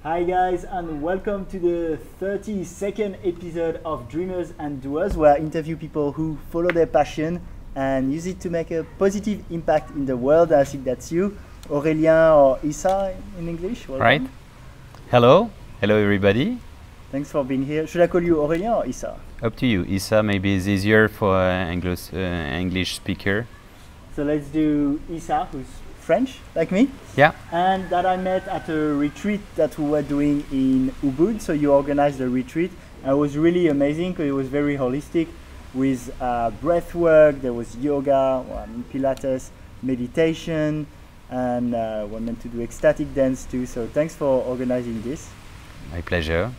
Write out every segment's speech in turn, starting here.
Hi guys, and welcome to the 32nd episode of Dreamers and Doers, where I interview people who follow their passion and use it to make a positive impact in the world. I think that's you, Aurelien or Issa in English. Welcome. Right. Hello. Hello everybody. Thanks for being here. Should I call you Aurelien or Issa? Up to you. Issa maybe is easier for English speaker. So let's do Issa, who's French, like me. Yeah. And that I met at a retreat that we were doing in Ubud. So you organized a retreat. And it was really amazing because it was very holistic with breath work. There was yoga, Pilates, meditation, and we're meant to do ecstatic dance too. So thanks for organizing this. My pleasure.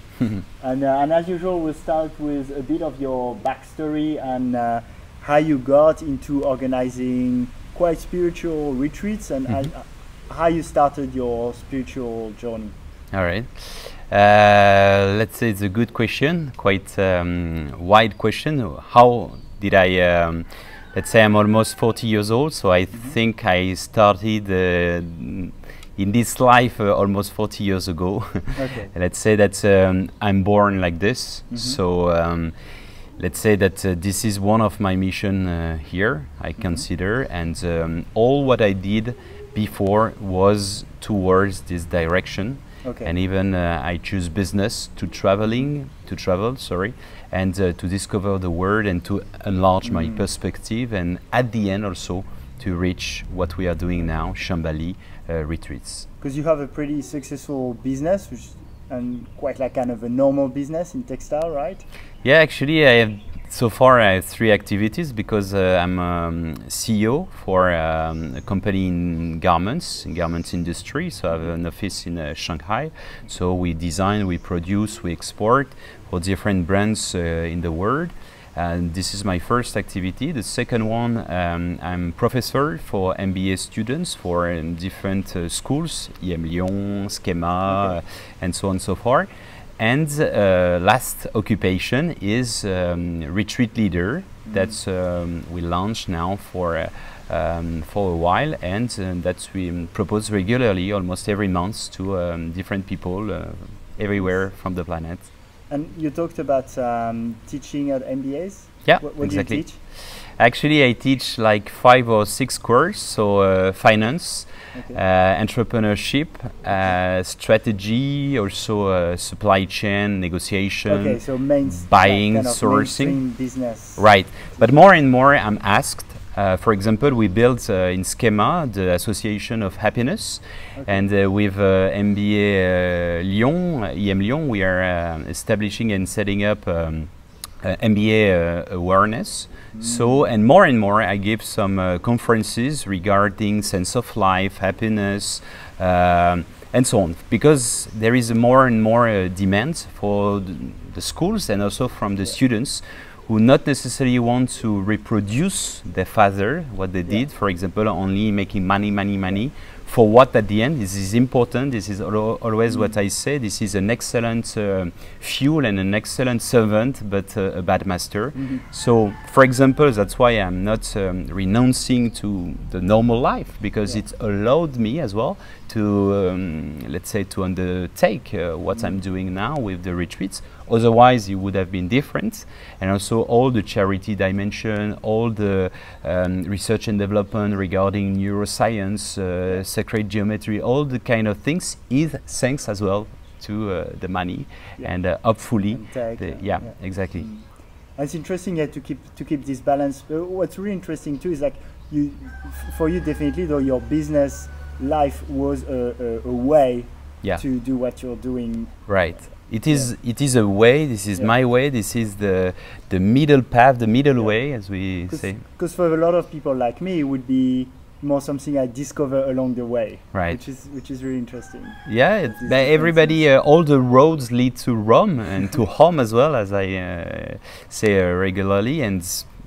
And as usual, we'll start with a bit of your backstory and how you got into organizing quite spiritual retreats and how you started your spiritual journey. All right. Let's say it's a good question, quite wide question. How did I, let's say I'm almost 40 years old, so I think I started in this life almost 40 years ago. Okay. Let's say that I'm born like this, so let's say that this is one of my mission here, I consider, and all what I did before was towards this direction. Okay. And even I choose business to travel, and to discover the world and to enlarge my perspective, and at the end also to reach what we are doing now, Shambhali retreats. Because you have a pretty successful business, and quite like kind of a normal business in textile, right? Yeah, actually, so far I have 3 activities because I'm CEO for a company in garments industry. So I have an office in Shanghai. So we design, we produce, we export for different brands in the world. And this is my first activity. The second one, I'm professor for MBA students for different schools, IM Lyon, Schema, and so on and so forth. And last occupation is retreat leader. That's we launched now for a while, and that we propose regularly, almost every month, to different people everywhere from the planet. And you talked about teaching at MBAs? Yeah, what exactly. do you teach? Actually, I teach like 5 or 6 courses, so finance, entrepreneurship, strategy, also supply chain, negotiation, okay, so buying, kind of sourcing. Business. Right, but more and more I'm asked. For example, we built in Schema the Association of Happiness, and with MBA Lyon, IM Lyon, we are establishing and setting up MBA awareness. So, and more I give some conferences regarding sense of life, happiness, and so on, because there is more and more demand for the schools and also from the students who not necessarily want to reproduce their father, what they did, for example, only making money, for what at the end, this is important, this is always what I say, this is an excellent fuel and an excellent servant, but a bad master. So, for example, that's why I'm not renouncing to the normal life, because it allowed me as well to, let's say, to undertake what I'm doing now with the retreats. Otherwise, it would have been different. And also all the charity dimension, all the research and development regarding neuroscience, sacred geometry, all the kind of things is thanks as well to the money and hopefully, exactly. And it's interesting to keep this balance. What's really interesting too is like for you definitely though your business life was a way to do what you're doing. Right. It is a way. This is my way. This is the middle path, the middle way, as we say. Because for a lot of people like me, it would be more something I discover along the way, right? Which is really interesting. Yeah, everybody, all the roads lead to Rome and to home as well, as I say regularly. And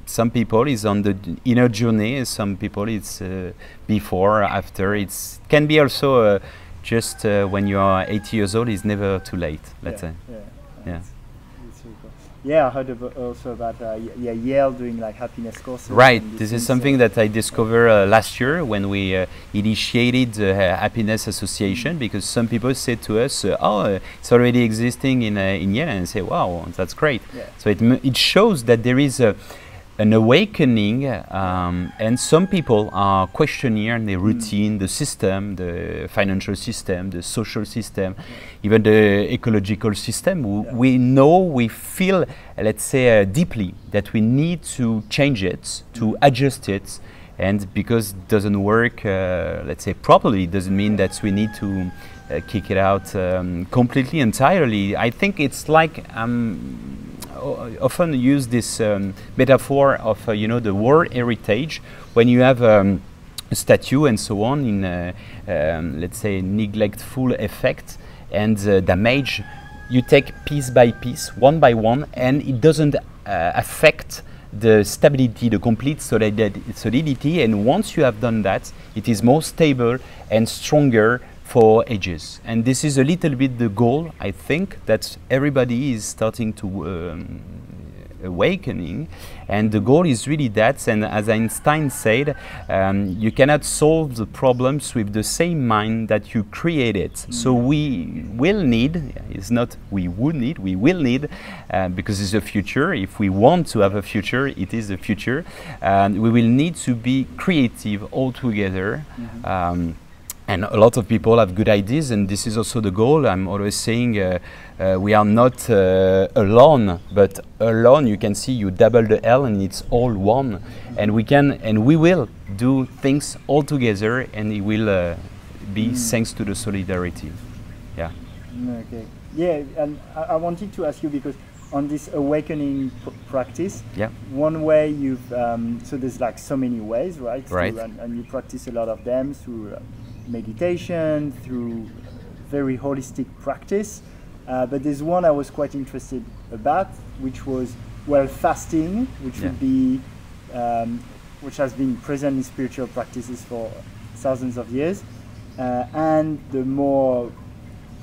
some people is on the inner journey. Some people it's before, after. It can be also. Just when you are 80 years old, it's never too late, let's say. It's really cool. Yeah, I heard also about Yale doing like happiness courses. Right. This is something that I discovered last year when we initiated the Happiness Association, because some people said to us, "Oh, it's already existing in Yale," and I say, "Wow, that's great." Yeah. So it shows that there is an awakening, and some people are questioning the routine, the system, the financial system, the social system, even the ecological system. We know, we feel, let's say, deeply that we need to change it, to adjust it, and because it doesn't work, let's say, properly, it doesn't mean that we need to kick it out completely, entirely. I think it's like often use this metaphor of the World Heritage, when you have a statue and so on in let's say neglectful effect and damage. You take piece by piece, one by one, and it doesn't affect the stability, the complete solidity, and once you have done that, it is more stable and stronger for ages. And this is a little bit the goal, I think, that everybody is starting to awakening, and the goal is really that. And as Einstein said, you cannot solve the problems with the same mind that you created. So we will need, it's not we would need, we will need, because it's a future. If we want to have a future, it is the future, and we will need to be creative all together. And a lot of people have good ideas, and this is also the goal. I'm always saying we are not alone, but alone, you can see you double the L and it's all one. And we can, and we will do things all together, and it will be thanks to the solidarity. Yeah. Okay. Yeah, and I wanted to ask you, because on this awakening practice, one way you've, so there's like so many ways, right? Right. And you practice a lot of them through meditation, through very holistic practice, but there's one I was quite interested about, which was, well, fasting, which would be, which has been present in spiritual practices for thousands of years, and the more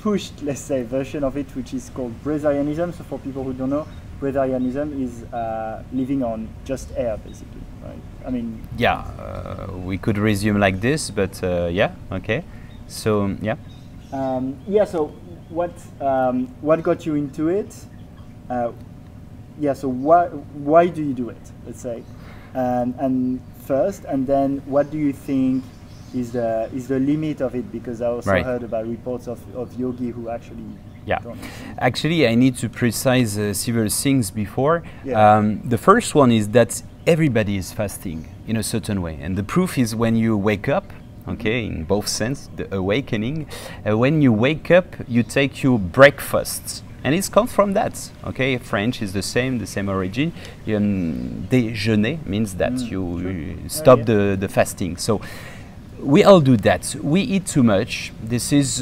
pushed, let's say, version of it, which is called Breatharianism. So for people who don't know, Breatharianism is living on just air, basically, right? I mean, yeah, we could resume like this, but yeah, okay. So yeah. Yeah. So what got you into it? Yeah. So why do you do it? Let's say, and first, and then what do you think is the limit of it? Because I also heard about reports of yogi who actually. Yeah, actually, I need to precise several things before. The first one is that everybody is fasting in a certain way, and the proof is when you wake up. Okay, in both sense, the awakening. When you wake up, you take your breakfast, and it's come from that. Okay, French is the same origin. Déjeuner means that you stop the fasting. So we all do that. We eat too much. This is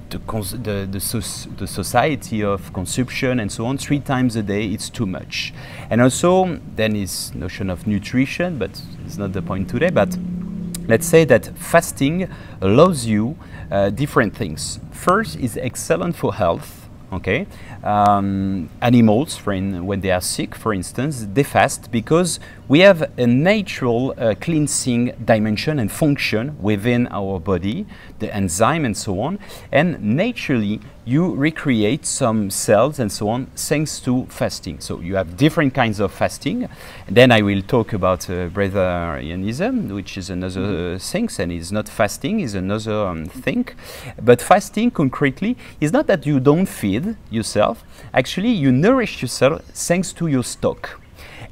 the society of consumption and so on. 3 times a day, it's too much. And also then is notion of nutrition, but it's not the point today. But let's say that fasting allows you different things. First, is excellent for health. Okay, animals, when they are sick, for instance, they fast because we have a natural cleansing dimension and function within our body, the enzyme and so on, and naturally you recreate some cells and so on thanks to fasting. So you have different kinds of fasting. And then I will talk about breatharianism, which is another thing, and it's not fasting, is another thing. But fasting concretely is not that you don't feed yourself. Actually, you nourish yourself thanks to your stock.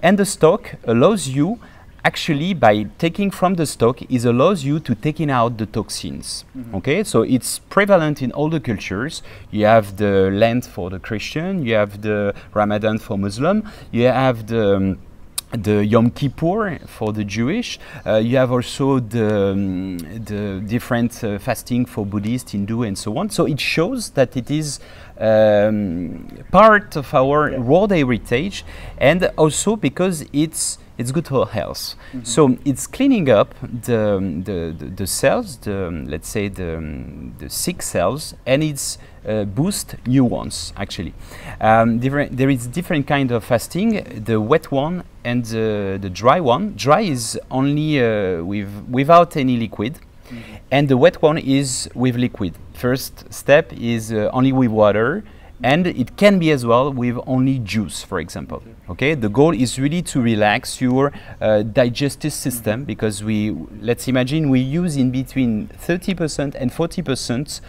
And the stock allows you, actually, by taking from the stock, it allows you to taking out the toxins. Okay, so it's prevalent in all the cultures. You have the Lent for the Christian, you have the Ramadan for Muslim, you have the Yom Kippur for the Jewish, you have also the different fasting for Buddhist, Hindu, and so on. So it shows that it is part of our world heritage, and also because it's it's good for health. So it's cleaning up the cells, let's say the sick cells, and it's boost new ones actually. There is different kind of fasting, the wet one and the dry one. Dry is only without any liquid, and the wet one is with liquid. First step is only with water, and it can be as well with only juice, for example. Okay, the goal is really to relax your digestive system, because let's imagine we use in between 30% and 40%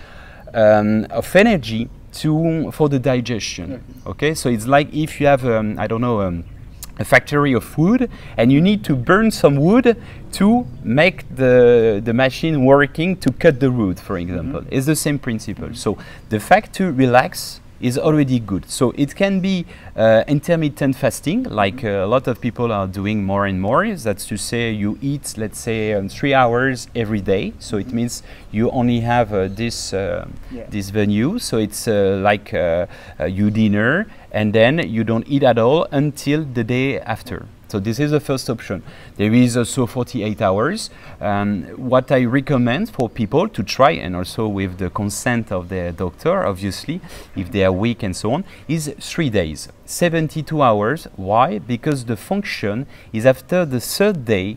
of energy for the digestion. Okay, so it's like if you have I don't know, a factory of wood, and you need to burn some wood to make the machine working to cut the wood, for example. It's the same principle. So the fact to relax is already good. So it can be intermittent fasting, like a lot of people are doing more and more. That's to say you eat, let's say, 3 hours every day. So it means you only have this venue. So it's like you dinner, and then you don't eat at all until the day after. So this is the first option. There is also 48 hours. What I recommend for people to try, and also with the consent of their doctor, obviously, if they are weak and so on, is 3 days, 72 hours. Why? Because the function is after the third day,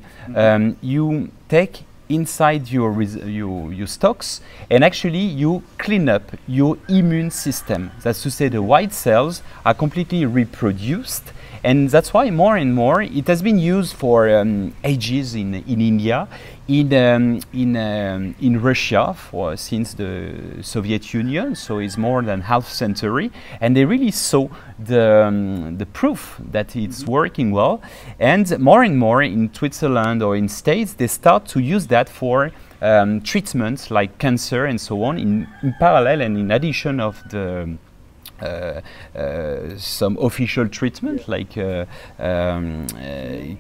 you take inside your stocks, and actually you clean up your immune system. That's to say the white cells are completely reproduced. And that's why more and more it has been used for ages in India, in Russia since the Soviet Union, so it's more than half century, and they really saw the proof that it's working well. And more in Switzerland or in States, they start to use that for treatments like cancer and so on, in parallel and in addition of the some official treatment like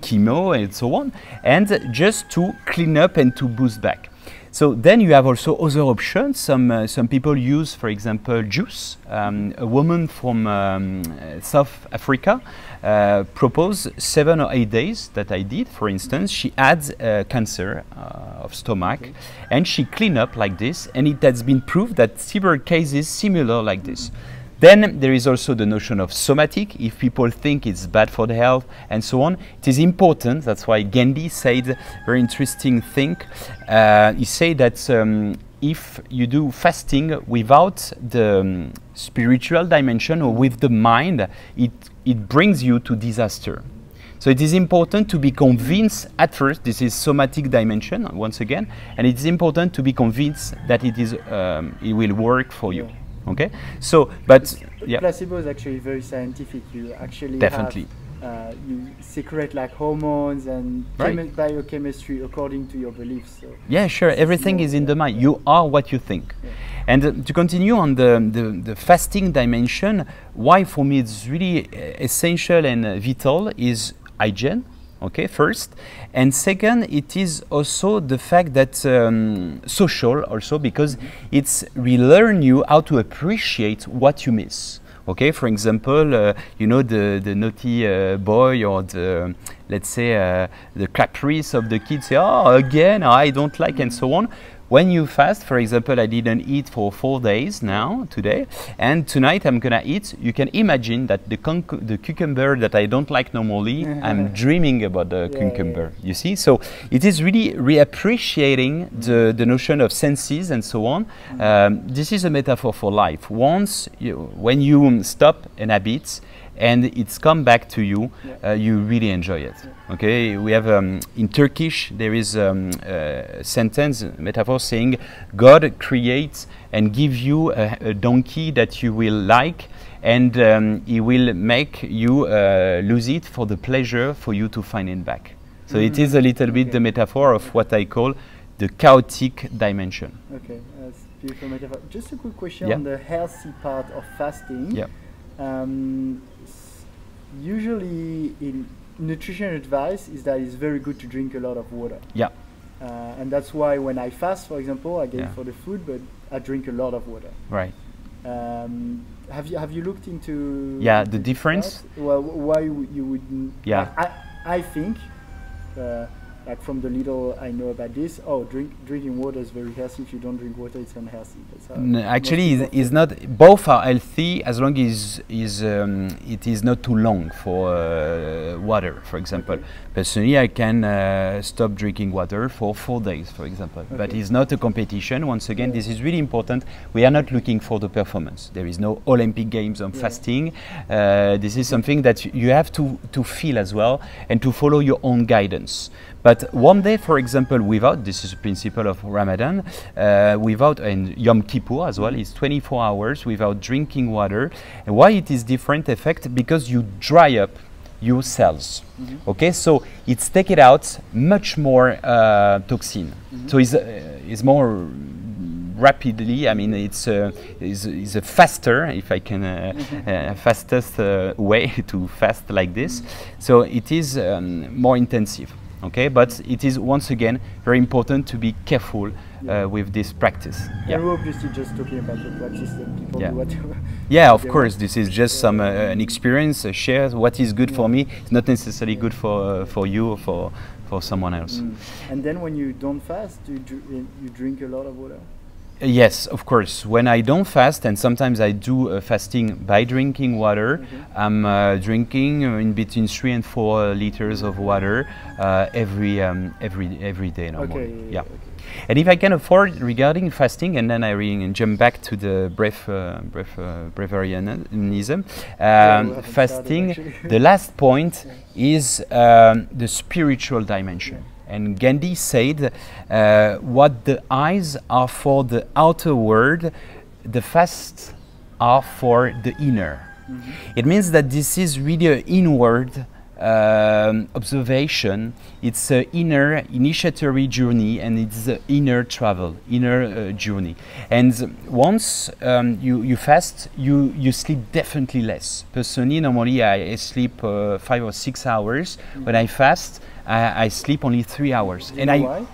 chemo and so on, and just to clean up and to boost back. So then you have also other options. Some people use, for example, juice. A woman from South Africa proposed 7 or 8 days that I did. For instance, she had cancer of stomach, and she cleaned up like this, and it has been proved that several cases similar like this. Then there is also the notion of somatic. If people think it's bad for the health and so on, it is important. That's why Gandhi said very interesting thing. He said that if you do fasting without the spiritual dimension or with the mind, it brings you to disaster. So it is important to be convinced at first. This is somatic dimension once again, and it is important to be convinced that it will work for you. Okay, so but placebo is actually very scientific. You actually definitely you secrete like hormones and biochemistry according to your beliefs. So yeah, sure. Everything is in the mind. You are what you think. And to continue on the fasting dimension, why for me it's really essential and vital is hygiene. Okay, first, and second, it is also the fact that social also, because it's relearn you how to appreciate what you miss. Okay, for example, you know, the naughty boy, or the, let's say, the caprice of the kids, say, oh, again, I don't like, and so on. When you fast, for example, I didn't eat for 4 days now, today, and tonight I'm gonna eat. You can imagine that the cucumber that I don't like normally, I'm dreaming about the cucumber, you see? So it is really reappreciating the notion of senses and so on. This is a metaphor for life. Once, when you stop an habit, and it's come back to you, you really enjoy it. Okay, we have in Turkish there is a sentence, a metaphor saying, God creates and gives you a donkey that you will like, and he will make you lose it for the pleasure for you to find it back. So it is a little bit the metaphor of what I call the chaotic dimension. Okay, that's a beautiful metaphor. Just a quick question on the healthy part of fasting. Usually in nutrition advice is that it's very good to drink a lot of water. And that's why when I fast, for example, I get it for the food, but I drink a lot of water. Right. Have you looked into the difference? Well, why you would? I think, like from the little I know about this, drinking water is very healthy. If you don't drink water, it's unhealthy. That's how Actually, is not. Both are healthy as long as it is not too long for water. For example, personally, I can stop drinking water for 4 days, for example. But it's not a competition. Once again, this is really important. We are not looking for the performance. There is no Olympic Games on fasting. This is something that you have to feel as well and to follow your own guidance. But one day, for example, without, this is a principle of Ramadan, without, and Yom Kippur as well, is 24 hours without drinking water. And why it is different effect? Because you dry up your cells. Okay, so it's take it out much more toxin. So it's more rapidly. I mean, it's a faster, if I can, fastest way to fast like this. So it is more intensive. Okay, but it is once again very important to be careful with this practice. And we're obviously just talking about the practice that people do whatever. Yeah, of course, this is just some an experience, share what is good for me. It's not necessarily good for you or for someone else. And then when you don't fast, you drink a lot of water? Yes, of course. When I don't fast, and sometimes I do fasting by drinking water, I'm drinking in between 3 and 4 liters of water every day normally. Okay. And if I can afford regarding fasting, and then I jump back to the breatharianism, fasting. The last point is the spiritual dimension. And Gandhi said, what the eyes are for the outer world, the fasts are for the inner. It means that this is really an inward observation. It's an inner initiatory journey, and it's an inner travel, inner journey. And once you fast, you sleep definitely less. Personally, normally I sleep 5 or 6 hours. When I fast, I sleep only 3 hours. And why?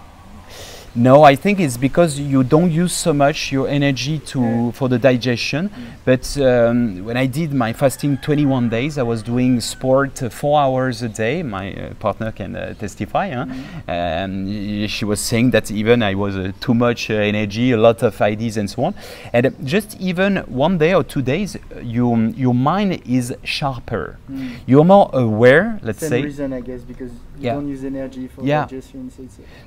No, I think it's because you don't use so much your energy for the digestion. But when I did my fasting 21 days, I was doing sport 4 hours a day. My partner can testify. She was saying that even I was too much energy, a lot of ideas and so on. And just even 1 day or 2 days, your mind is sharper. You're more aware, let's say. Same reason, I guess, because you don't use energy for digestion.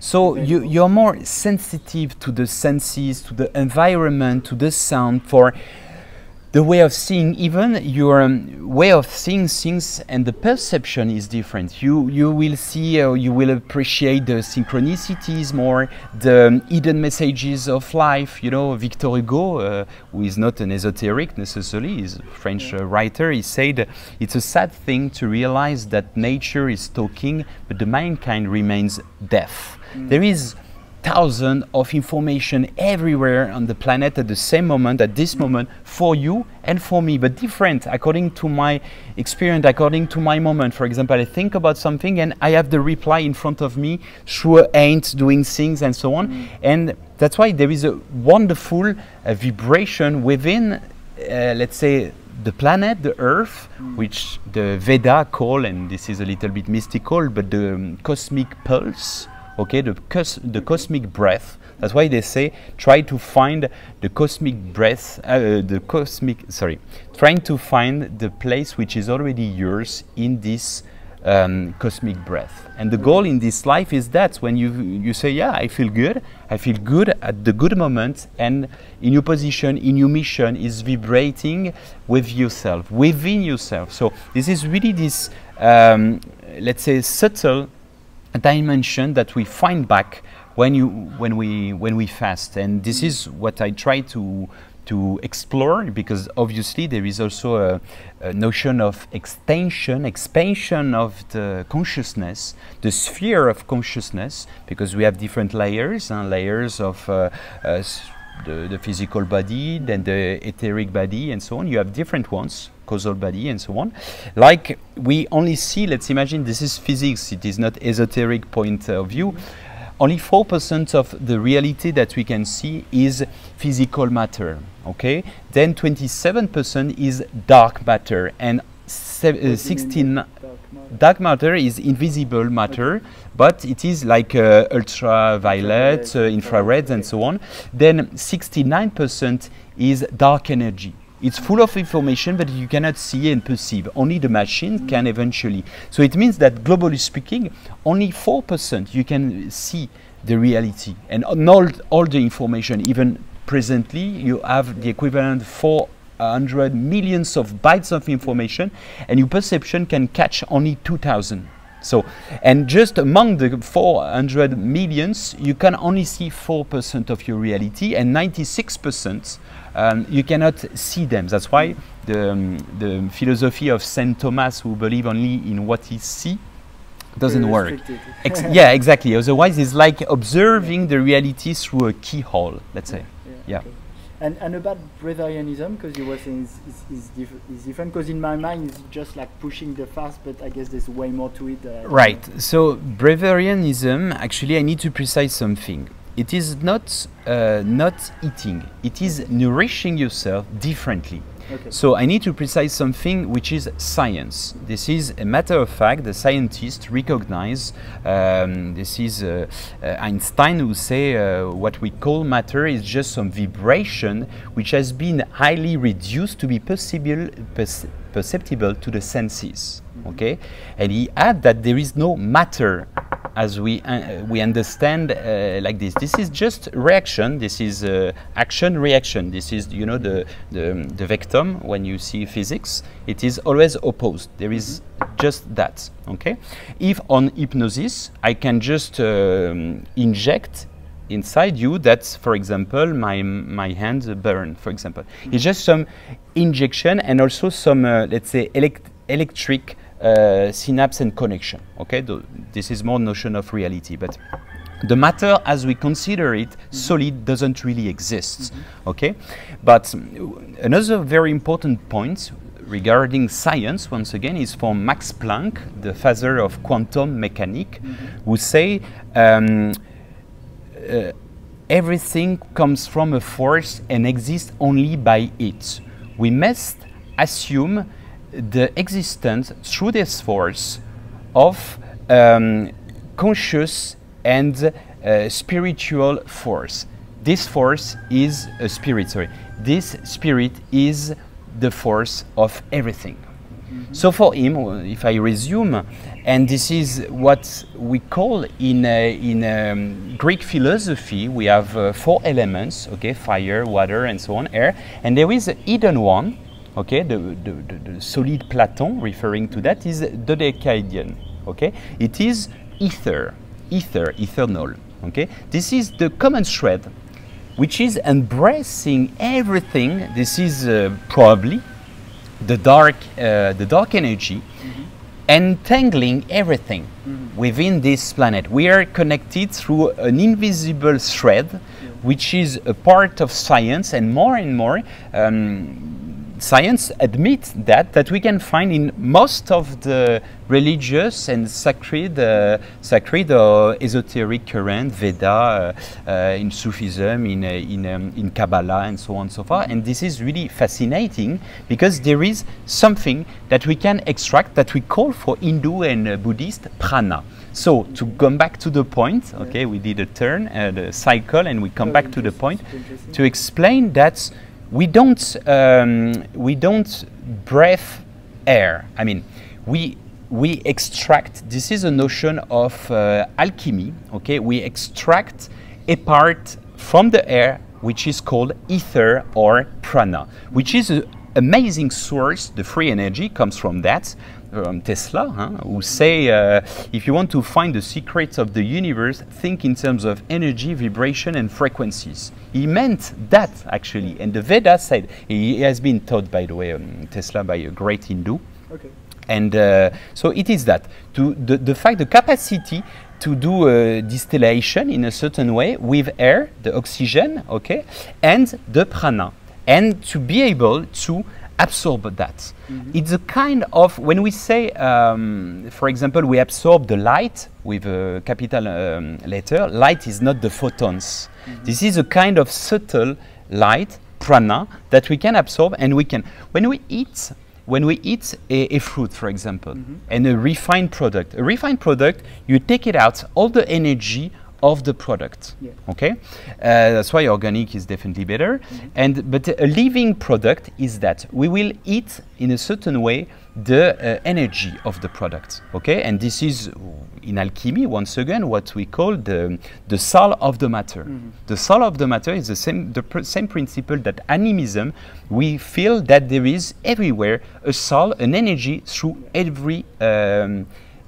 So you're more sensitive to the senses, to the environment, to the sound, for the way of seeing. Even your way of seeing things and the perception is different. You will see, you will appreciate the synchronicities more, the hidden messages of life. You know, Victor Hugo, who is not an esoteric necessarily, he's a French writer, he said, it's a sad thing to realize that nature is talking, but the mankind remains deaf. There is thousands of information everywhere on the planet at the same moment, at this moment, for you and for me, but different according to my experience, according to my moment. For example, I think about something and I have the reply in front of me through a ant doing things and so on. And that's why there is a wonderful vibration within, let's say, the planet, the Earth, which the Veda call, and this is a little bit mystical, but the cosmic pulse. Okay, the cosmic breath. That's why they say try to find the cosmic breath, trying to find the place which is already yours in this cosmic breath. And the goal in this life is that when you say, yeah, I feel good at the good moment, and in your position, in your mission is vibrating with yourself, within yourself. So this is really this, let's say, subtle dimension that we find back when we fast. And this is what I try to explore, because obviously there is also a notion of expansion of the consciousness, the sphere of consciousness, because we have different layers of the physical body, then the etheric body and so on. You have different ones, causal body and so on. Like we only see, let's imagine this is physics, it is not esoteric point of view. Only 4% of the reality that we can see is physical matter, okay? Then 27% is dark matter, and 16 matter? Dark matter is invisible matter, but it is like ultraviolet, infrared, and so on. Then 69% is dark energy. It's full of information that you cannot see and perceive. Only the machine can eventually. So it means that globally speaking, only 4% you can see the reality. And all the information, even presently, you have the equivalent 400 millions of bytes of information, and your perception can catch only 2,000. So, and just among the 400 millions, you can only see 4% of your reality, and 96% you cannot see them. That's why the philosophy of Saint Thomas, who believe only in what he sees, doesn't work. Yeah, exactly. Otherwise, it's like observing the reality through a keyhole, let's say. Yeah. Okay. And about breatharianism, because you were saying is different, because in my mind it's just like pushing the fast, but I guess there's way more to it. Right. So breatharianism, actually, I need to precise something. It is not eating. It is nourishing yourself differently. Okay. So I need to precise something which is science. This is a matter of fact. The scientists recognize. This is Einstein who say what we call matter is just some vibration which has been highly reduced to be perceptible to the senses. Okay, and he add that there is no matter as we understand like this. This is just reaction. This is action reaction. This is, you know, the vector when you see physics. It is always opposed. There is just that. Okay. If on hypnosis I can just inject inside you that, for example, my hands burn. For example, it's just some injection and also some let's say electric synapse and connection. Okay, this is more notion of reality, but the matter as we consider it solid doesn't really exist. Okay, but another very important point regarding science, once again, is from Max Planck, the father of quantum mechanics, who say everything comes from a force and exists only by it. We must assume the existence through this force of conscious and spiritual force. This force is a spirit, sorry. This spirit is the force of everything. So for him, if I resume, and this is what we call in Greek philosophy, we have 4 elements, okay, fire, water, and so on, air, and there is a hidden one. Okay, the solid Platon, referring to that, is dodecahedron. Okay, it is ether, eternal. Okay, this is the common thread, which is embracing everything. This is probably the dark energy, entangling everything within this planet. We are connected through an invisible thread, which is a part of science, and more. Science admits that we can find in most of the religious and sacred or esoteric current, Veda, in Sufism, in Kabbalah, and so on and so forth. And this is really fascinating because there is something that we can extract that we call for Hindu and Buddhist prana. So to come back to the point, okay, we did a turn, the cycle, and we come back to the point to explain that we don't breathe air. I mean, we extract. This is a notion of alchemy. Okay, we extract a part from the air, which is called ether or prana, which is an amazing source. The free energy comes from that. Tesla, who say, if you want to find the secrets of the universe, think in terms of energy, vibration, and frequencies. He meant that, actually. And the Vedas said, he has been taught, by the way, Tesla, by a great Hindu. Okay. And so it is that. The capacity to do distillation in a certain way with air, the oxygen, okay, and the prana. And to be able to absorb that. It's a kind of, when we say, for example, we absorb the light with a capital letter, light is not the photons. This is a kind of subtle light, prana, that we can absorb, and we can, when we eat, when we eat a fruit, for example, and a refined product, you take it out, all the energy of the product. Yeah. Okay, that's why organic is definitely better. But a living product is that we will eat in a certain way the energy of the product. Okay, and this is in alchemy once again what we call the soul of the matter. The soul of the matter is the same principle that animism. We feel that there is everywhere a soul, an energy through every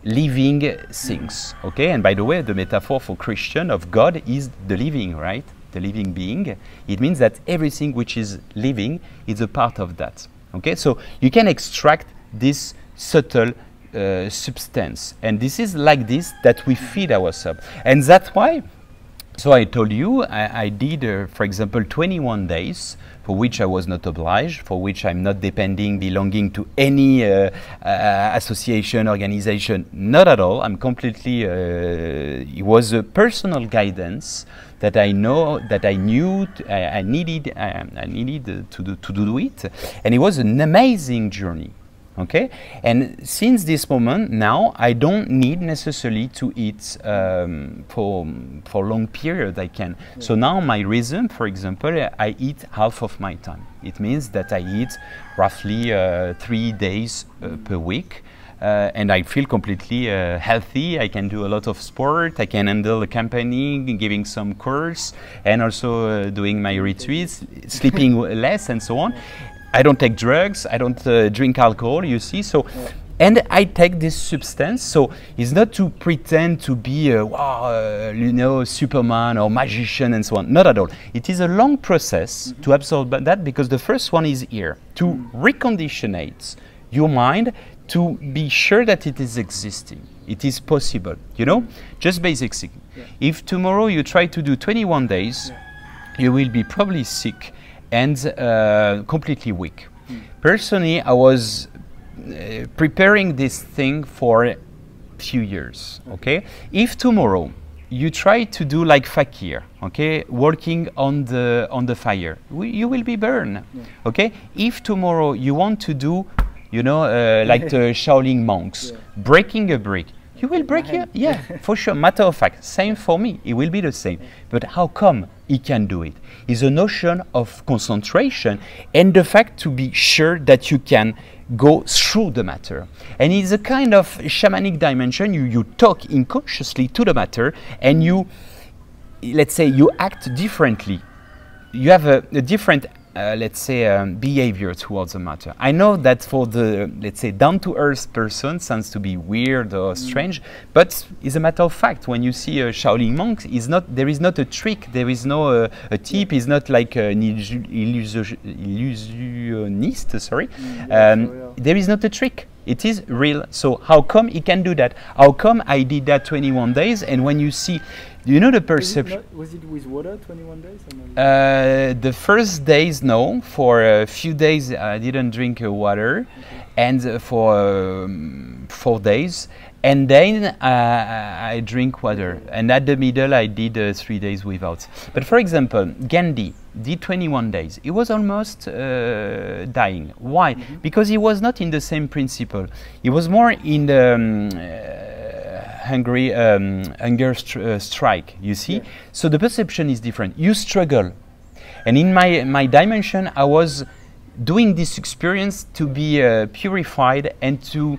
living things. Okay, and by the way, the metaphor for Christian of God is the living, right? The living being. It means that everything which is living is a part of that. Okay, so you can extract this subtle substance, and this is like this that we feed ourselves, and that's why. So I told you I did, for example, 21 days, for which I was not obliged, for which I'm not belonging to any association, organization, not at all. I'm completely, it was a personal guidance that I knew I needed to do it, and it was an amazing journey. Okay, and since this moment now I don't need necessarily to eat for long period. I can. Yeah. So now my rhythm, for example, I eat half of my time. It means that I eat roughly 3 days per week. And I feel completely healthy. I can do a lot of sport. I can handle a company, giving some course, and also doing my retreats, sleeping less, and so on. I don't take drugs. I don't drink alcohol. You see, so. And I take this substance, so it's not to pretend to be a Superman or magician and so on. Not at all. It is a long process to absorb that, because the first one is here to reconditionate your mind to be sure that it is existing. It is possible. You know, just basic thing. Yeah. If tomorrow you try to do 21 days, you will be probably sick and completely weak. Personally, I was preparing this thing for a few years. Okay, if tomorrow you try to do like fakir, okay, working on the fire, you will be burned. Okay, if tomorrow you want to do, you know, like the Shaolin monks, breaking a brick, you will break your, for sure, matter of fact, same for me, it will be the same. But how come he can do it? It's a notion of concentration and the fact to be sure that you can go through the matter. And it's a kind of shamanic dimension. You talk unconsciously to the matter and you, let's say, you act differently. You have a different let's say, behavior towards the matter. I know that for the, let's say, down-to-earth person, sounds to be weird or strange, but it's a matter of fact. When you see a Shaolin monk, there is not a trick, there is no a tip, it's not like an illusionist, sorry. There is not a trick. It is real. So how come he can do that? How come I did that 21 days? And when you see, you know the perception. Was it with water 21 days? Or the first days, no. For a few days, I didn't drink water, and for 4 days, and then I drink water. And at the middle, I did 3 days without. But for example, Gandhi did 21 days. He was almost dying. Why? Because he was not in the same principle. He was more in the hunger strike, you see? Yeah. So the perception is different. You struggle. And in my dimension, I was doing this experience to be purified and to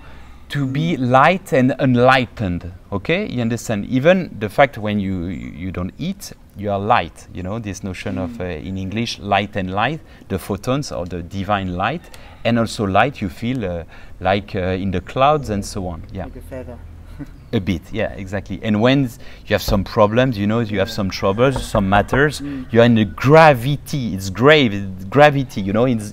be light and enlightened, okay? You understand? Even the fact when you don't eat, you are light, you know, this notion of, in English, light and light, the photons or the divine light, and also light you feel like in the clouds and so on. Yeah. Like a feather. A bit, yeah, exactly. And when you have some problems, you know, you have some troubles, some matters, you are in the gravity, it's gravity, you know, it's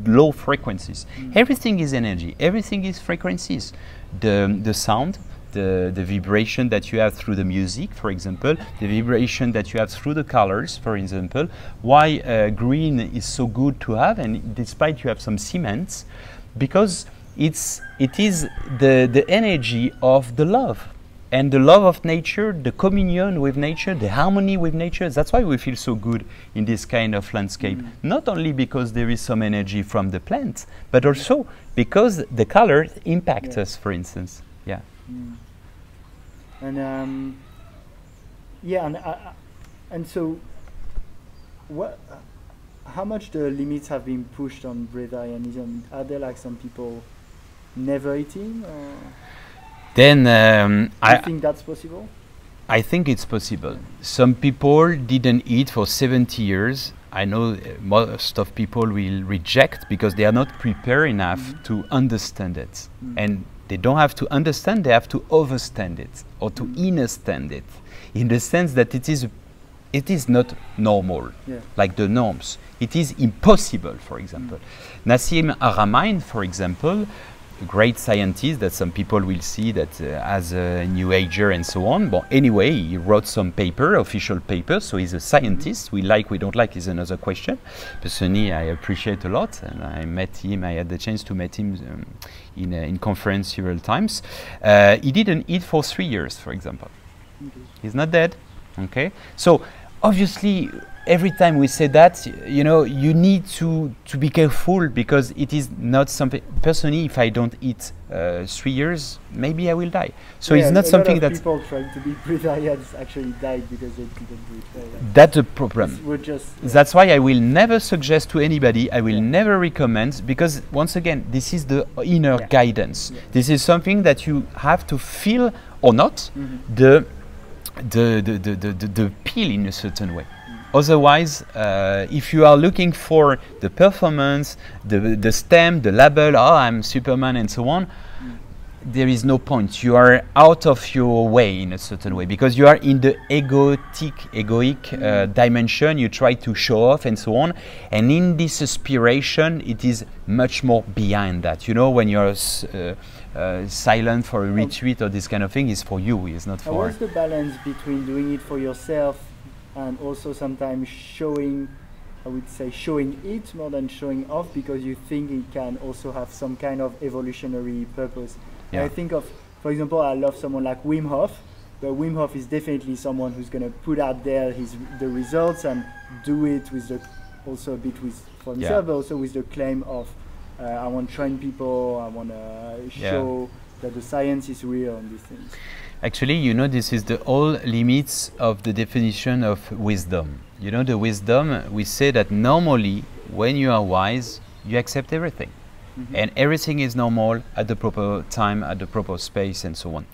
low frequencies. Everything is energy, everything is frequencies. The sound, the vibration that you have through the music, for example, the vibration that you have through the colors, for example, why green is so good to have, and despite you have some cements, because it is the energy of the love, and the love of nature, the communion with nature, the harmony with nature. That's why we feel so good in this kind of landscape. Not only because there is some energy from the plants, but also because the colors impact us, for instance. Yeah. And and so what? How much the limits have been pushed on breatharianism? Are there like some people never eating? Or Then I think that's possible. I think it's possible. Some people didn't eat for 70 years. I know most of people will reject because they are not prepared enough to understand it. And they don't have to understand, they have to overstand it or to understand it, in the sense that it is not normal, like the norms. It is impossible, for example. Nassim Haramein, for example, a great scientist that some people will see that as a new ager and so on. But anyway, he wrote some paper, official paper, so he's a scientist. We don't like is another question. Personally, I appreciate a lot, and I met him, I had the chance to meet him in conference several times. He didn't eat for 3 years, for example. He's not dead, okay? So obviously, every time we say that, you know, you need to be careful because it is not something. Personally, if I don't eat 3 years, maybe I will die. So it's not something that people trying to be breatharians actually died because they didn't do it. That's a problem. Just, that's why I will never suggest to anybody. I will never recommend, because once again, this is the inner guidance. This is something that you have to feel or not the pill in a certain way. Otherwise, if you are looking for the performance, the stamp, the label, oh, I'm Superman and so on, there is no point. You are out of your way in a certain way because you are in the egoic dimension. You try to show off and so on. And in this aspiration, it is much more behind that. You know, when you're silent for a retreat or this kind of thing, is for you, it's not for... What's the balance between doing it for yourself and also sometimes showing, I would say showing it more than showing off, because you think it can also have some kind of evolutionary purpose? I think of, for example, I love someone like Wim Hof, but Wim Hof is definitely someone who's going to put out there the results and do it with also a bit for himself, but also with the claim of I want to train people, I want to show that the science is real on these things. Actually, you know, this is the whole limits of the definition of wisdom. You know, the wisdom, we say that normally when you are wise, you accept everything. And everything is normal at the proper time, at the proper space, and so on.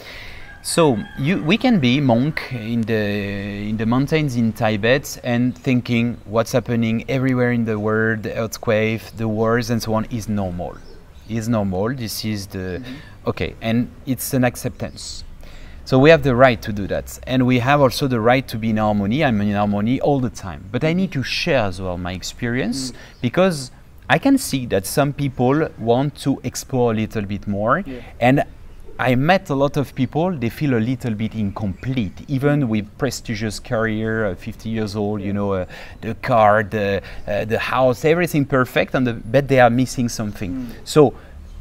So we can be monk in the mountains in Tibet and thinking what's happening everywhere in the world, the earthquake, the wars, and so on, is normal. Is normal. This is the okay, and it's an acceptance. So we have the right to do that, and we have also the right to be in harmony. I'm in harmony all the time, but I need to share as well my experience because I can see that some people want to explore a little bit more, and I met a lot of people, they feel a little bit incomplete, even with prestigious career, 50 years old, you know, the car, the house, everything perfect, but they are missing something. So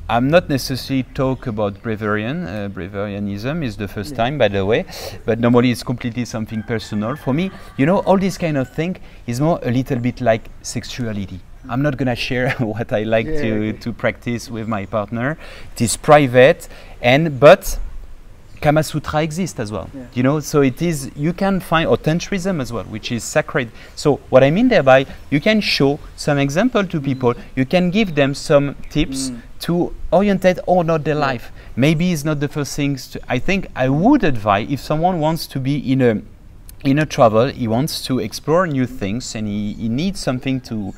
I'm not necessarily talk about Breatharianism is the first time, by the way, but normally it's completely something personal. For me, you know, all this kind of thing is more a little bit like sexuality. I'm not gonna share what I like to practice with my partner. It is private, but Kama Sutra exists as well. You know, so it is, you can find tantrism as well, which is sacred. So what I mean thereby, you can show some example to people. You can give them some tips to orientate or not their life. Maybe it's not the first things. I think I would advise if someone wants to be in a travel, he wants to explore new things, and he needs something to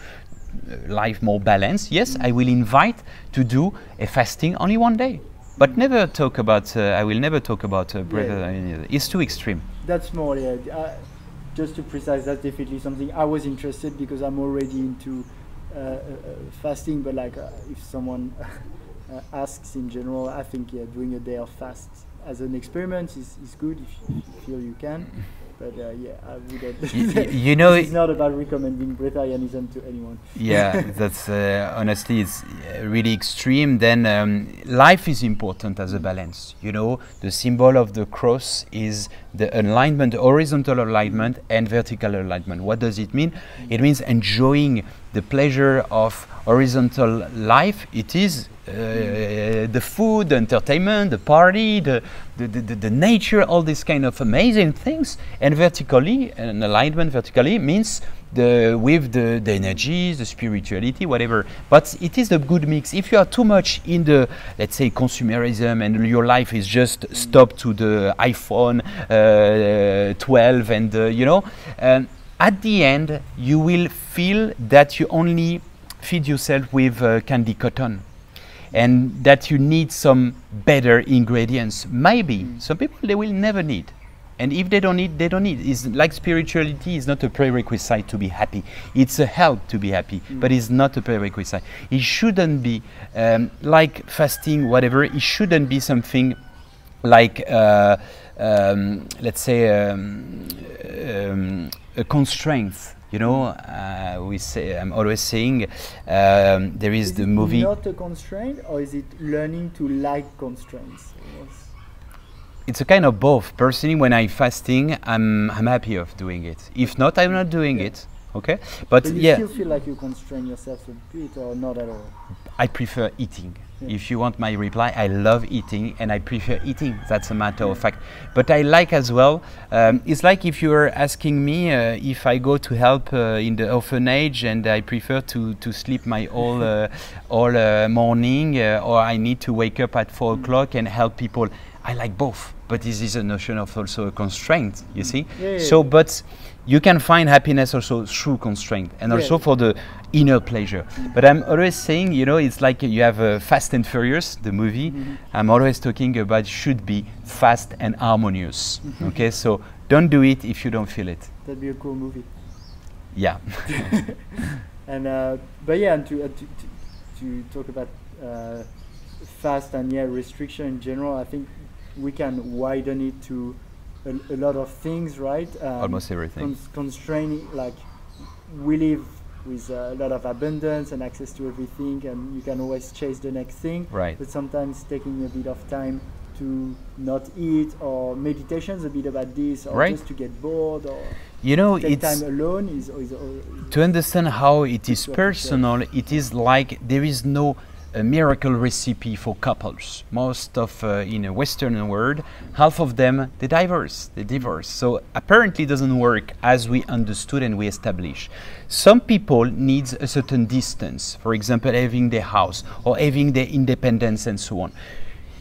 life more balanced. Yes, I will invite to do a fasting only one day, but never talk about. I will never talk about breatharianism. It's too extreme. That's more, just to precise, that's definitely something I was interested because I'm already into fasting. But like, if someone asks in general, I think doing a day of fast as an experiment is good if you feel you can. But yeah, I wouldn't. You know, it's not about recommending breatharianism to anyone. Yeah, that's honestly, it's really extreme. Then life is important as a balance. You know, the symbol of the cross is the alignment, horizontal alignment and vertical alignment. What does it mean? It means enjoying the pleasure of horizontal life. It is the food, the entertainment, the party, the nature, all these kind of amazing things. And vertically, an alignment vertically means with the energies, the spirituality, whatever. But it is a good mix. If you are too much in the, let's say, consumerism and your life is just stopped to the iPhone 12 and, you know, at the end, you will feel that you only feed yourself with candy cotton and that you need some better ingredients. Maybe some people, they will never need. And if they don't need, they don't need. It's like spirituality is not a prerequisite to be happy. It's a help to be happy, but it's not a prerequisite. It shouldn't be like fasting, whatever. It shouldn't be something like, let's say, a constraint. You know, we say, I'm always saying, there is the movie. Not a constraint, or is it learning to like constraints? Yes. It's a kind of both. Personally, when I'm fasting, I'm happy of doing it. If not, I'm not doing it. Okay, but you yeah. still feel like you constrain yourself a bit, or not at all? I prefer eating. Yeah. If you want my reply, I love eating and I prefer eating. That's a matter of fact. But I like as well. It's like if you were asking me if I go to help in the orphanage and I prefer to sleep my all morning or I need to wake up at 4 o'clock and help people. I like both. But this is a notion of also a constraint, you see? Yeah, so, but you can find happiness also through constraint and also for the inner pleasure. But I'm always saying, you know, it's like you have Fast and Furious, the movie. I'm always talking about should be fast and harmonious. Okay, so don't do it if you don't feel it. That'd be a cool movie. Yeah. And but yeah, and to talk about fast and restriction in general, I think we can widen it to a lot of things, right? Almost everything. Constraining, like we live with a lot of abundance and access to everything, and you can always chase the next thing. Right. But sometimes taking a bit of time to not eat, or meditation's a bit about this, or just to get bored, or you know, take time alone is to understand how it is personal. It is like there is no a miracle recipe for couples. Most of in a Western world, half of them they divorce. So apparently it doesn't work as we understood and we established. Some people need a certain distance, for example, having their house or having their independence and so on.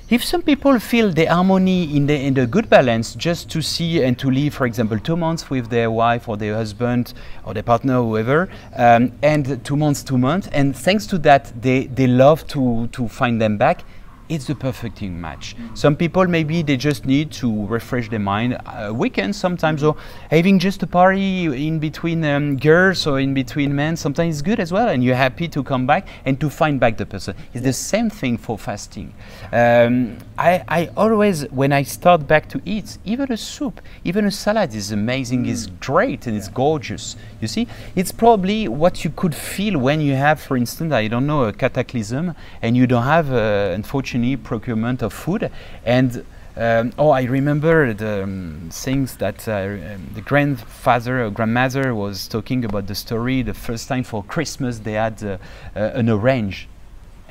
If some people feel the harmony in the good balance just to see and to live, for example, 2 months with their wife or their husband or their partner, whoever, and 2 months, and thanks to that, they love to find them back, it's the perfect match. Some people maybe they just need to refresh their mind weekends sometimes, or having just a party in between girls or in between men sometimes is good as well, and you're happy to come back and to find back the person. It's the same thing for fasting. I always, when I start back to eat, even a soup, even a salad is amazing, is great, and it's gorgeous. You see, it's probably what you could feel when you have, for instance, I don't know, a cataclysm, and you don't have, unfortunately, procurement of food. And I remember the things that the grandfather or grandmother was talking about the story. The first time for Christmas they had an orange,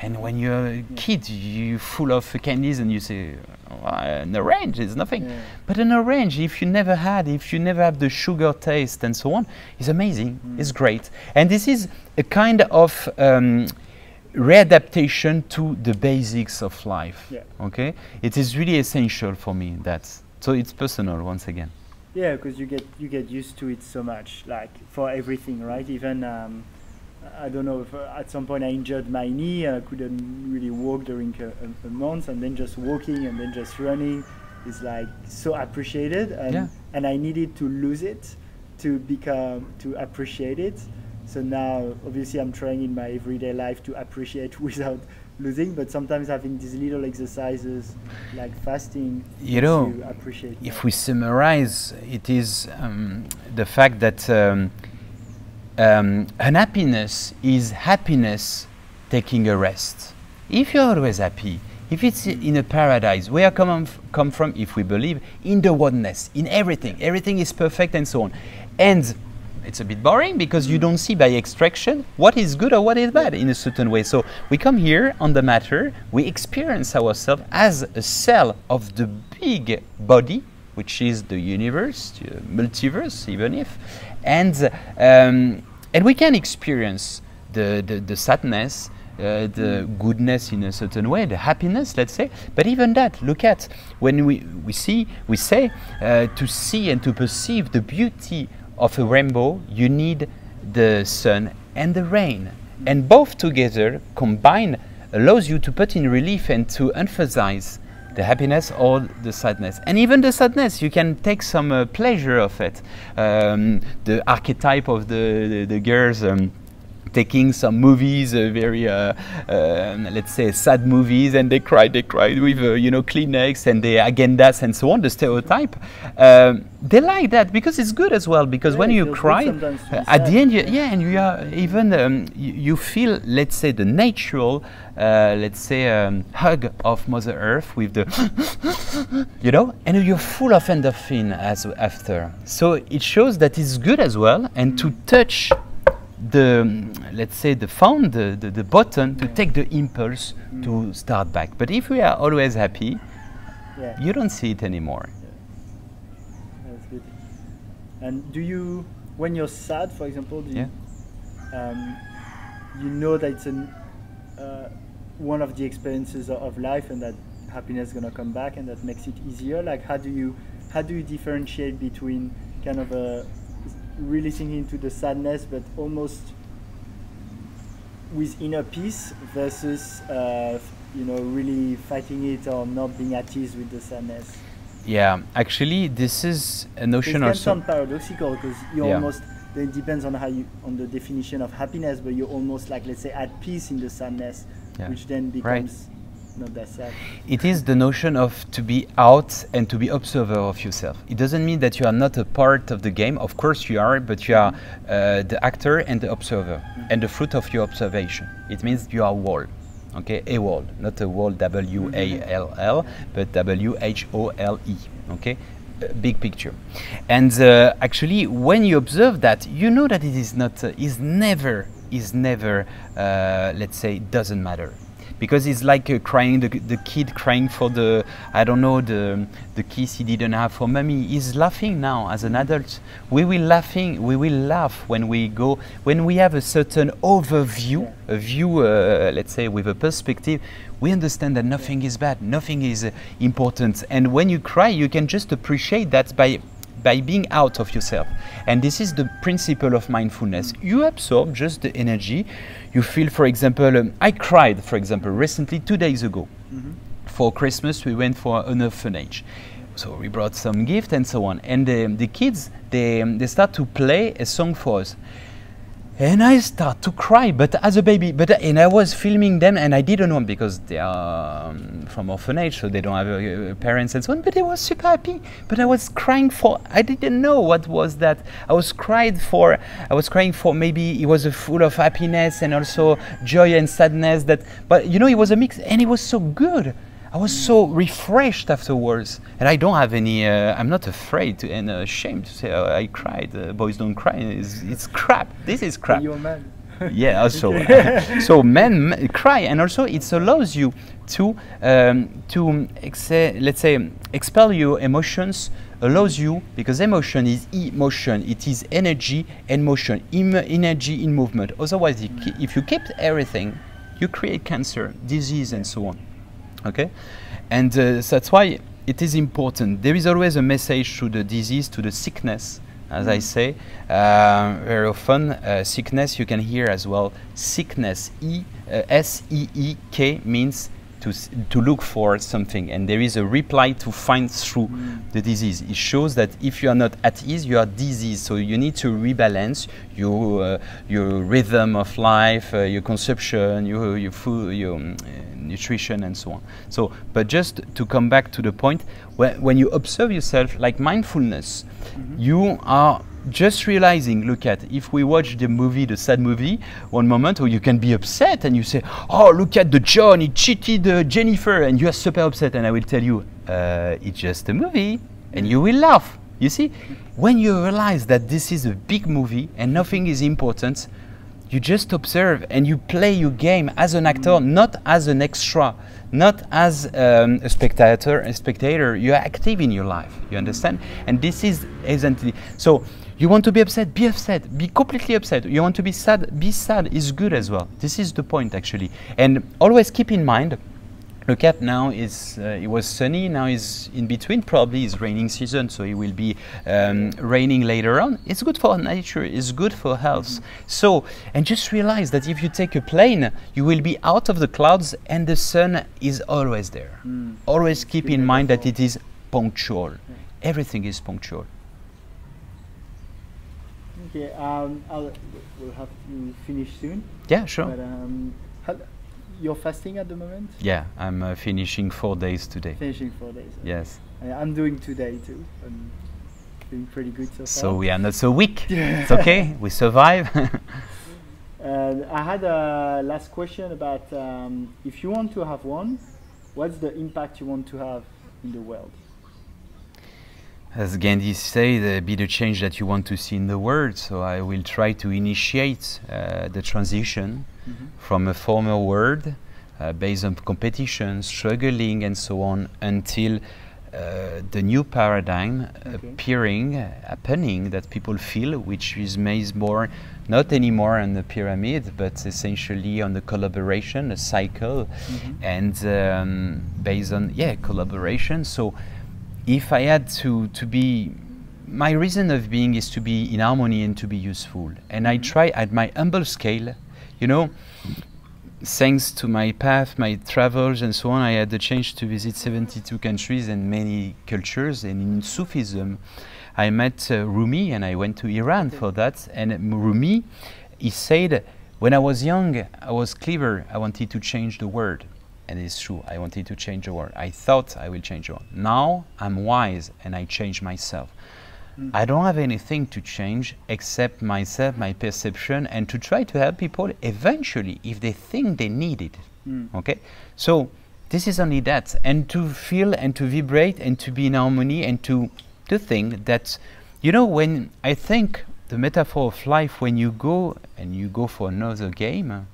and when you're a kid you're full of candies and you say, oh, an orange is nothing. But an orange, if you never have the sugar taste and so on, is amazing. It's great. And this is a kind of readaptation to the basics of life. Okay, it is really essential for me. So it's personal once again. Yeah, because you get used to it so much, like for everything, right? Even I don't know if at some point I injured my knee and I couldn't really walk during a month, and then just walking and then just running is like so appreciated, and I needed to lose it to appreciate it. So now, obviously, I'm trying in my everyday life to appreciate without losing, but sometimes having these little exercises like fasting, you know, to appreciate if more. we summarize, it is the fact that unhappiness is happiness taking a rest. If you're always happy, if it's in a paradise, where come from, if we believe in the oneness, in everything, everything is perfect and so on. And it's a bit boring because you don't see by extraction what is good or what is bad in a certain way. So we come here on the matter, we experience ourselves as a cell of the big body, which is the universe, the multiverse, even if, and we can experience the sadness, the goodness in a certain way, the happiness, let's say. But even that, look at when we say to see and to perceive the beauty of a rainbow, you need the sun and the rain, and both together combined allows you to put in relief and to emphasize the happiness or the sadness. And even the sadness, you can take some pleasure of it. The archetype of the girls taking some movies, very let's say sad movies, and they cried with you know, Kleenex and the agendas and so on, the stereotype. They like that because it's good as well, because when you cry at the end, and you are even you feel, let's say, the natural let's say hug of Mother Earth with the you know, and you're full of endorphin as after. So it shows that it's good as well, and to touch the, let's say, the button to take the impulse to start back. But if we are always happy, you don't see it anymore. That's good. And do you, when you're sad, for example, do you, you know that it's one of the experiences of life, and that happiness is gonna come back, and that makes it easier? Like, how do you differentiate between kind of a really sinking into the sadness, but almost with inner peace, versus you know, really fighting it or not being at ease with the sadness? Yeah, actually, this is a notion also. It can sound paradoxical because you almost, it depends on how you, on the definition of happiness, but you're almost like, let's say, at peace in the sadness, which then becomes not that sad. It is the notion of to be out and to be observer of yourself. It doesn't mean that you are not a part of the game. Of course you are, but you are the actor and the observer, and the fruit of your observation. It means you are a wall, okay? A wall, not a wall, W-A-L-L, but W-H-O-L-E, okay? Big picture. And actually, when you observe that, you know that it is not, is never, let's say, doesn't matter. Because it's like crying, the kid crying for the, I don't know, the kiss he didn't have for mommy. He's laughing now as an adult. We will laugh when we go, when we have a certain overview, a view, let's say, with a perspective. We understand that nothing is bad, nothing is important. And when you cry, you can just appreciate that by being out of yourself. And this is the principle of mindfulness. You absorb just the energy. You feel, for example, I cried, for example, recently, 2 days ago. For Christmas, we went for an orphanage. So we brought some gift and so on. And the kids, they start to play a song for us. And I start to cry, but as a baby. And I was filming them, and I didn't know, because they are from orphanage, so they don't have parents and so on. But I was super happy. But I was crying for, I didn't know what was that. I was crying for maybe it was full of happiness and also joy and sadness. But you know, it was a mix, and it was so good. I was so refreshed afterwards, and I don't have any. I'm not afraid and ashamed to say I cried. Boys don't cry. It's crap. This is crap. You're a man. Yeah. Also, so men cry, and also it allows you to let's say expel your emotions. Allows you, because emotion is emotion. It is energy and motion. Energy in movement. Otherwise, if you keep everything, you create cancer, disease, and so on. Okay, and so that's why it is important. There is always a message to the disease, to the sickness, as I say. Very often, sickness, you can hear as well, sickness, S-E-E-K means to look for something, and there is a reply to find through the disease. It shows that if you are not at ease, you are diseased. So you need to rebalance your rhythm of life, your consumption, your food, your nutrition, and so on. So, but just to come back to the point, when you observe yourself, like mindfulness, you are just realizing, look at, if we watch the movie, the sad movie, one moment, or you can be upset and you say, oh, look at the John, he cheated Jennifer, and you are super upset, and I will tell you, it's just a movie, and you will laugh. You see, when you realize that this is a big movie and nothing is important, you just observe and you play your game as an actor, not as an extra, not as a spectator. You are active in your life, you understand? And this is essentially, so you want to be upset, be completely upset. You want to be sad is good as well. This is the point actually. And always keep in mind, look at now, it was sunny, now is in between, probably is raining season, so it will be raining later on. It's good for nature, it's good for health. So, and just realize that if you take a plane, you will be out of the clouds and the sun is always there. Always keep in mind that it is punctual. Everything is punctual. Okay, we'll have to finish soon. Yeah, sure. But, you're fasting at the moment? Yeah, I'm finishing 4 days today. Finishing 4 days. Okay. Yes. I'm doing today too. I'm doing pretty good so far. So we are not so weak. It's okay, we survive. I had a last question about if you want to have one, what's the impact you want to have in the world? As Gandhi said, be the change that you want to see in the world. So I will try to initiate the transition from a former world based on competition, struggling, and so on, until the new paradigm happening that people feel, which is based more, not anymore on the pyramid, but essentially on the collaboration, a cycle, and based on collaboration. So if I had to be, my reason of being is to be in harmony and to be useful. And I try at my humble scale, you know, thanks to my path, my travels and so on, I had the chance to visit 72 countries and many cultures. And in Sufism, I met Rumi, and I went to Iran for that. And Rumi, he said, when I was young, I was clever, I wanted to change the world. And it's true, I wanted to change the world. I thought I will change the world. Now I'm wise and I change myself. I don't have anything to change except myself, my perception, and to try to help people eventually if they think they need it. Okay? So this is only that. And to feel and to vibrate and to be in harmony and to think that, you know, when I think the metaphor of life, when you go and you go for another game,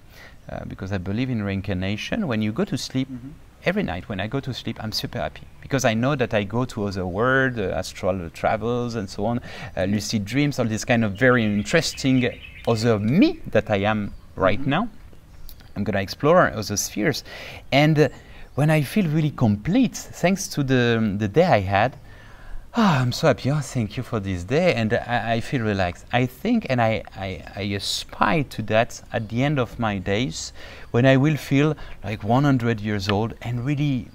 because I believe in reincarnation, when you go to sleep, every night when I go to sleep, I'm super happy because I know that I go to other world, astral travels and so on, lucid dreams, all this kind of very interesting other me that I am right now. I'm going to explore other spheres. And when I feel really complete, thanks to the day I had, I'm so happy. Oh, thank you for this day, and I feel relaxed. I think, and I aspire to that at the end of my days, when I will feel like 100 years old and really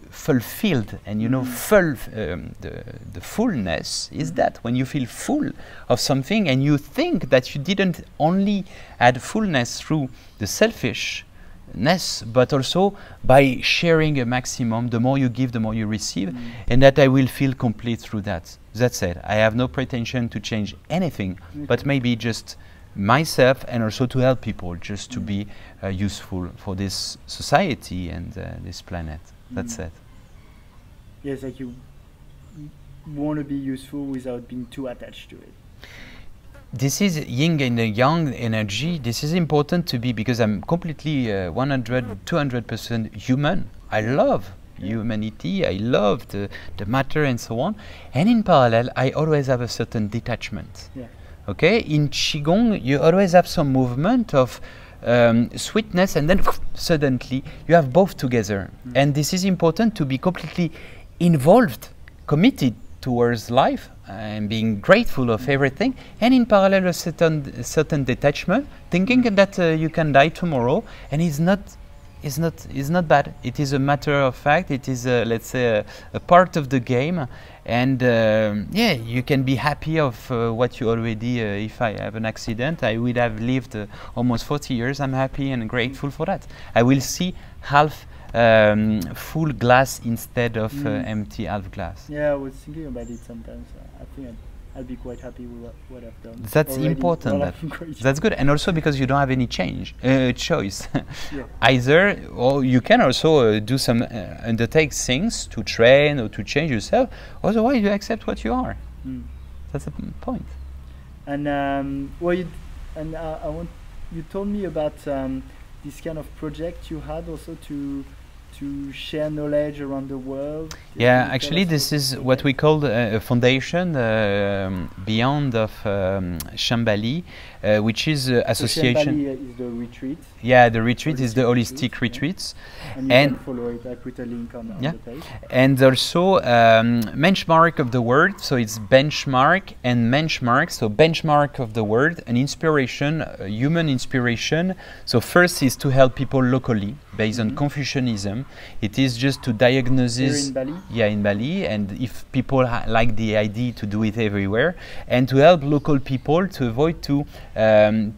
fulfilled. And you know, the fullness is that when you feel full of something, and you think that you didn't only add fullness through the selfishness, but also by sharing a maximum. The more you give, the more you receive, and that I will feel complete through that. That said, I have no pretension to change anything, but maybe just myself, and also to help people, just to be useful for this society and this planet. That's it. Yes, like you want to be useful without being too attached to it. This is yin and yang energy. This is important to be, because I'm completely 200% human. I love humanity, I love the matter and so on. And in parallel, I always have a certain detachment. Okay, in Qigong, you always have some movement of sweetness, and then suddenly you have both together. And this is important, to be completely involved, committed towards life, and being grateful of everything, and in parallel a certain detachment, thinking that you can die tomorrow, and it's not is not bad. It is a matter of fact. It is let's say a part of the game, and yeah, you can be happy of what you already. If I have an accident, I would have lived almost 40 years. I'm happy and grateful for that. I will see half full glass instead of empty half glass. Yeah, I was thinking about it sometimes. I think I'd be quite happy with what I've done. That's already. important. That's good, and also because you don't have any choice. Yeah. Either, or you can also do some undertake things to train or to change yourself. Otherwise, you accept what you are. That's the point. And well, you told me about this kind of project you had also to share knowledge around the world. Yeah, actually this is what we call a foundation beyond of Shambali, which is association. So Shambali is the retreat. Yeah, the retreat is the holistic retreats. And you can follow it. I put a link on the page. And also benchmark of the world, so it's benchmark and benchmark. So benchmark of the world, an inspiration, a human inspiration. So first is to help people locally based on Confucianism. It is just to diagnose. Here in Bali? Yeah, in Bali, and if people like the idea to do it everywhere, and to help local people to avoid to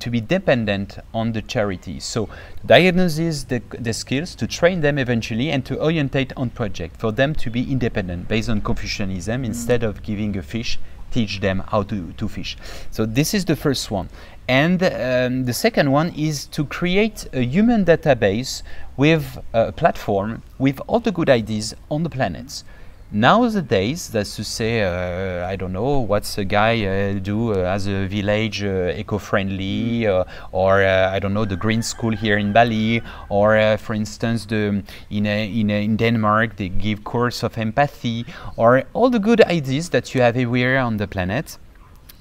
be dependent on the charities. So diagnosis the skills, to train them eventually, and to orientate on project for them to be independent based on Confucianism. Instead of giving a fish, teach them how to fish. So this is the first one. And the second one is to create a human database with a platform with all the good ideas on the planet. Nowadays, that's to say, I don't know, what's a guy do as a village eco-friendly, or I don't know, the green school here in Bali, or for instance, in Denmark, they give course of empathy, or all the good ideas that you have everywhere on the planet.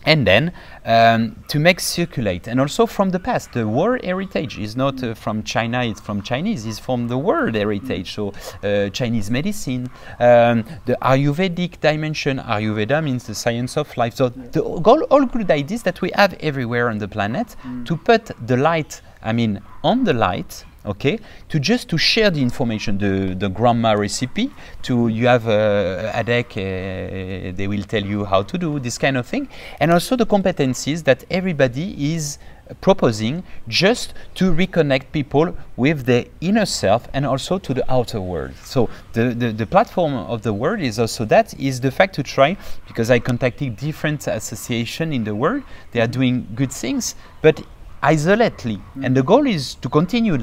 And then to make circulate, and also from the past, the world heritage is not from China, it's from Chinese, it's from the world heritage. So Chinese medicine, the Ayurvedic dimension, Ayurveda means the science of life. So all good ideas that we have everywhere on the planet, to put the light, on the light. Okay, to share the information, the grandma recipe. You have a headache, they will tell you how to do this kind of thing, and also the competencies that everybody is proposing, just to reconnect people with their inner self and also to the outer world. So the platform of the world is also the fact to try, because I contacted different associations in the world. They are doing good things, but isolately, and the goal is to continue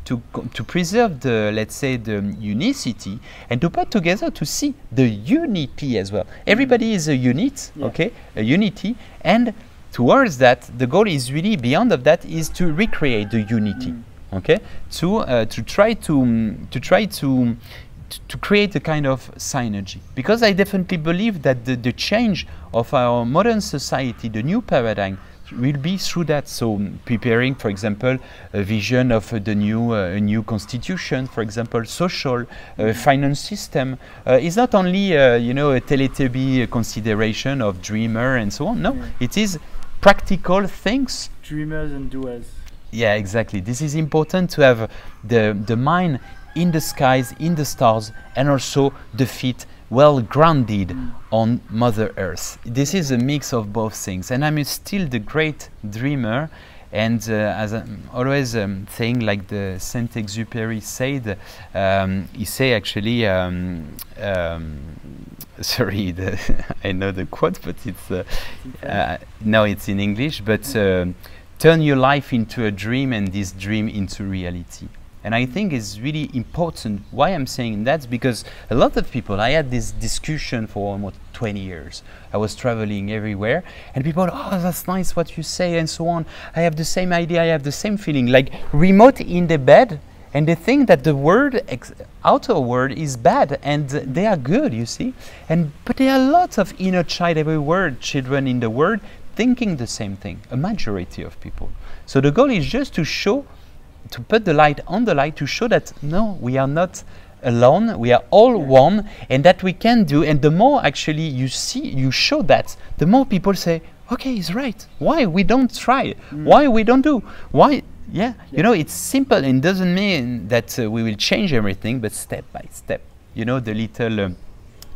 to preserve the, let's say, the unicity, and to put together to see the unity as well. Everybody is a unit, okay, a unity, and towards that, the goal is really beyond of that is to recreate the unity, okay, to try to create a kind of synergy, because I definitely believe that the change of our modern society, the new paradigm, will be through that. So preparing, for example, a vision of the new constitution, for example, social finance system, is not only a Teletubby consideration of dreamer and so on. No, it is practical things. Dreamers and doers. Yeah, exactly. This is important to have the mind in the skies, in the stars, and also the feet well grounded on Mother Earth. This is a mix of both things, and I'm still the great dreamer. And as I'm always saying, like the Saint-Exupéry said, he say actually, sorry, I know the quote, but it's no, it's in English. But turn your life into a dream, and this dream into reality. And I think it's really important. Why I'm saying that? Because a lot of people, I had this discussion for almost 20 years. I was traveling everywhere, and people, oh, that's nice what you say, and so on. I have the same idea, I have the same feeling, like remote in the bed, and they think that the world, outer world, is bad, and they are good, you see. But there are lots of inner child everywhere, children in the world, thinking the same thing, a majority of people. So the goal is just to show, to put the light on the light, to show that no, we are not alone, we are all one, and that we can do. And the more actually you show that, the more people say, okay, he's right. Why we don't try? Why we don't do? Why Yeah, you know, it's simple and doesn't mean that we will change everything, but step by step. You know, the little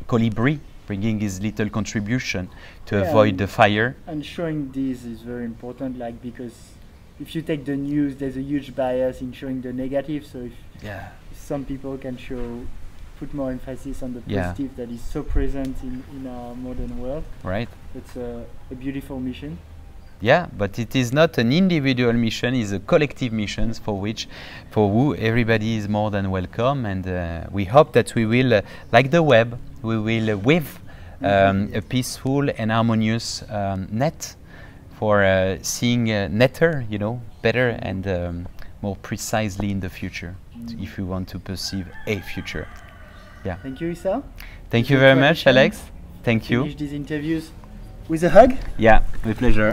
colibri bringing his little contribution to avoid the fire. And showing this is very important, like, because if you take the news, there's a huge bias in showing the negative. So if some people can put more emphasis on the positive that is so present in our modern world. Right. It's a beautiful mission. Yeah, but it is not an individual mission, it's a collective mission for who everybody is more than welcome, and we hope that we will, like the web, we will weave a peaceful and harmonious net for seeing netter, you know, better and more precisely in the future, if we want to perceive a future. Yeah. Thank you, Issa. Thank you very much, Alex. Thank you. Finish these interviews with a hug? Yeah, with pleasure.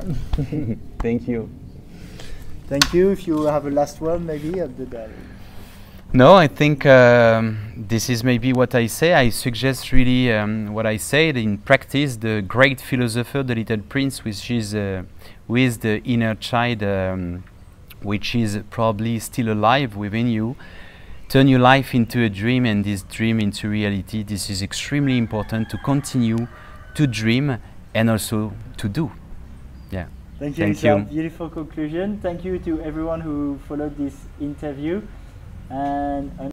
Thank you. Thank you. If you have a last word, maybe, at the dialogue. No, I think this is maybe what I say. I suggest really what I said in practice. The great philosopher, the Little Prince, which is with the inner child, which is probably still alive within you. Turn your life into a dream and this dream into reality. This is extremely important to continue to dream and also to do. Yeah. Thank you. It's a beautiful conclusion. Thank you to everyone who followed this interview. And